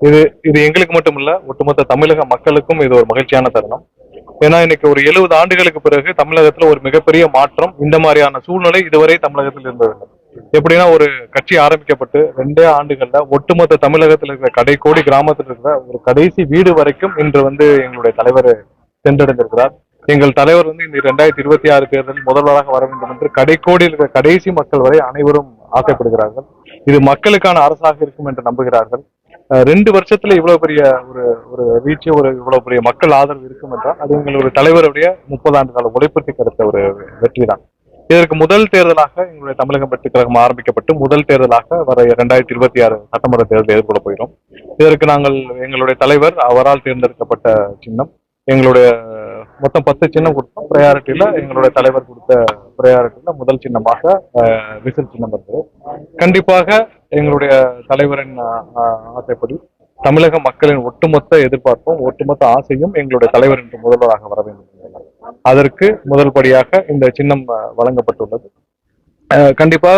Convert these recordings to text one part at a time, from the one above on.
இது இது எங்களுக்கு மட்டும் இல்ல, ஒட்டுமொத்த தமிழக மக்களுக்கும் இது ஒரு மகிழ்ச்சியான தருணம். ஏன்னா இன்னைக்கு ஒரு 70 ஆண்டுகளுக்கு பிறகு தமிழகத்துல ஒரு மிகப்பெரிய மாற்றம், இந்த மாதிரியான சூழ்நிலை இதுவரை தமிழகத்தில் இருந்ததில்லை. எப்படின்னா ஒரு கட்சி ஆரம்பிக்கப்பட்டு 2 ஆண்டுகள்ல ஒட்டுமொத்த தமிழகத்தில் இருக்கிற கடைக்கோடி கிராமத்தில் இருக்கிற ஒரு கடைசி வீடு வரைக்கும் இன்று எங்களுடைய தலைவர் சென்றடைந்திருக்கிறார். எங்கள் தலைவர் இந்த 2026 தேர்தலில் முதல்வராக வர வேண்டும் என்று கடைக்கோடி இருக்கிற கடைசி மக்கள் வரை அனைவரும் ஆசைப்படுகிறார்கள். இது மக்களுக்கான அரசாக இருக்கும் என்று நம்புகிறார்கள். 2 வருஷத்துல இவ்வளவு பெரிய ஒரு ஒரு வீழ்ச்சி, இவ்வளவு பெரிய மக்கள் ஆதரவு இருக்கும் என்றால் அது எங்களுடைய தலைவருடைய 30 ஆண்டு கால உழைப்புக்கு கிடைத்த ஒரு வெற்றி தான். இதற்கு முதல் தேர்தலாக எங்களுடைய தமிழகம் வெற்றி கழகம் ஆரம்பிக்கப்பட்டு முதல் தேர்தலாக வர 2026 சட்டமன்ற தேர்தல் எதிர்கொள்ள போகிறோம். இதற்கு நாங்கள் எங்களுடைய தலைவர் அவரால் தேர்ந்தெடுக்கப்பட்ட சின்னம், எங்களுடைய மொத்தம் 10 சின்னம் கொடுத்தோம். ப்ரையாரிட்டியில எங்களுடைய தலைவர் கொடுத்த ப்ரையாரிட்டியில முதல் சின்னமாக விசில் சின்னம் இருந்தது. கண்டிப்பாக எங்களுடைய தலைவரின் ஆசைப்படி தமிழக மக்களின் ஒட்டுமொத்த எதிர்பார்ப்பும் ஒட்டுமொத்த ஆசையும் எங்களுடைய தலைவர் என்று முதல்வராக வர வேண்டும். அதற்கு முதல் படியாக இந்த சின்னம் வழங்கப்பட்டுள்ளது. கண்டிப்பா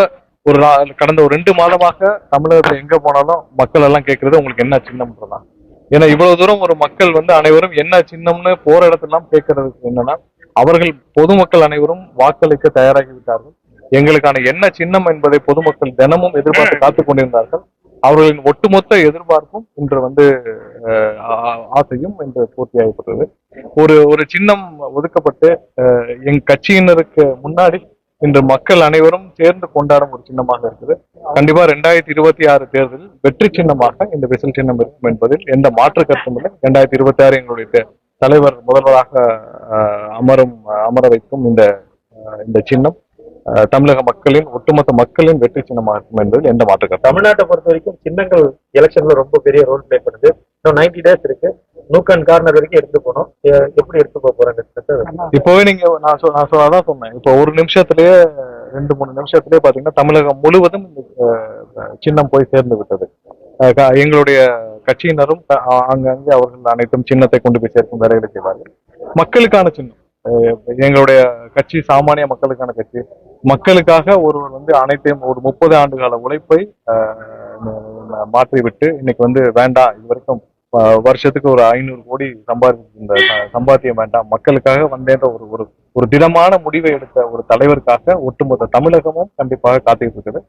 கடந்த ஒரு 2 மாதமாக தமிழகத்துல எங்க போனாலும் மக்கள் எல்லாம் கேட்கறது உங்களுக்கு என்ன சின்னம்ன்றதான். ஏன்னா இவ்வளவு தூரம் ஒரு மக்கள் அனைவரும் என்ன சின்னம்னு போற இடத்தெல்லாம் கேட்கறதுக்கு என்னன்னா, அவர்கள் பொதுமக்கள் அனைவரும் வாக்களிக்க தயாராகி விட்டார்கள். எங்களுக்கான என்ன சின்னம் என்பதை பொதுமக்கள் தினமும் எதிர்பார்த்து காத்துக் கொண்டிருந்தார்கள். அவர்களின் ஒட்டுமொத்த எதிர்பார்ப்பும் இன்று ஆசையும் இன்று பூர்த்தியாகப்பட்டது. ஒரு சின்னம் ஒதுக்கப்பட்டு எங் கட்சியினருக்கு முன்னாடி இன்று மக்கள் அனைவரும் சேர்ந்து கொண்டாடும் ஒரு சின்னமாக இருக்குது. கண்டிப்பா 2026 தேர்தலில் வெற்றி சின்னமாக இந்த விசில் சின்னம் இருக்கும் என்பதில் எந்த மாற்று கருத்தும் இல்லை. 2026 எங்களுடைய தலைவர் முதல்வராக அமர வைக்கும் இந்த சின்னம் தமிழக மக்களின் ஒட்டுமொத்த மக்களின் வெற்றி சின்னமாக இருக்கும் என்பதில் எந்த மாற்று கருத்து. தமிழ்நாட்டை பொறுத்த வரைக்கும் சின்னங்கள் எலெக்ஷன்ல ரொம்ப பெரிய ரோல் பிளே பண்ணுது. இன்னும் 90 டேஸ் இருக்கு. நூக்கன் கார்னர் வரைக்கும் எடுத்து போனோம். எப்படி எடுத்து போறாங்க? இப்போவே நான் அதான் சொன்னேன். இப்போ ஒரு நிமிஷத்திலேயே 2-3 நிமிஷத்திலேயே பாத்தீங்கன்னா தமிழகம் முழுவதும் சின்னம் போய் சேர்ந்து விட்டது. எங்களுடைய கட்சியினரும் அங்கங்கே அவர்கள் அனைத்தும் சின்னத்தை கொண்டு போய் சேர்க்கும் வேலைகளை செய்வார்கள். மக்களுக்கான சின்னம், எங்களுடைய கட்சி சாமானிய மக்களுக்கான கட்சி. மக்களுக்காக ஒருவர் அனைத்தையும் ஒரு 30 ஆண்டு கால உழைப்பை மாற்றிவிட்டு இன்னைக்கு வேண்டாம், இது வரைக்கும் வருஷத்துக்கு ஒரு 500 கோடி சம்பாத்தியம் வேண்டாம், மக்களுக்காக வந்தேன்ற ஒரு திடமான முடிவை எடுத்த ஒரு தலைவருக்காக ஒட்டுமொத்த தமிழகமும் கண்டிப்பாக காத்துக்கிட்டு இருக்குது.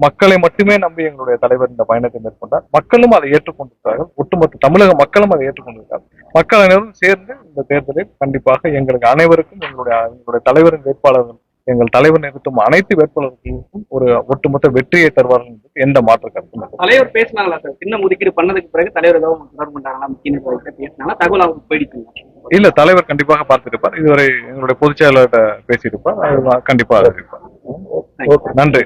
மக்களை மட்டுமே நம்பி எங்களுடைய தலைவர் இந்த பயணத்தை மேற்கொண்டார். மக்களும் அதை ஏற்றுக்கொண்டிருக்கிறார்கள். ஒட்டுமொத்த தமிழக மக்களும் அதை ஏற்றுக்கொண்டிருக்கிறார்கள். மக்கள் அனைவரும் சேர்ந்து இந்த தேர்தலில் கண்டிப்பாக எங்களுக்கு அனைவருக்கும் எங்களுடைய தலைவரின் வேட்பாளர்கள், எங்கள் தலைவர் நிறுத்தும் அனைத்து வேட்பாளர்களுக்கும் ஒரு ஒட்டுமொத்த வெற்றியை தருவார்கள் என்று எந்த மாற்று கருத்தும். தலைவர் பேசினாங்களா சார்? சின்ன ஒதுக்கீடு பண்ணதுக்கு பிறகு தலைவர் ஏதாவது தொடர்பு பண்ணாங்களா? முக்கிய பேசினாங்களா? தகவல் அவருக்கு போயிடுச்சுங்களா? இல்ல, தலைவர் கண்டிப்பாக பார்த்திருப்பார். இதுவரை எங்களுடைய பொதுச் செயலாளர்கிட்ட பேசியிருப்பார். கண்டிப்பாக இருப்பார். நன்றி.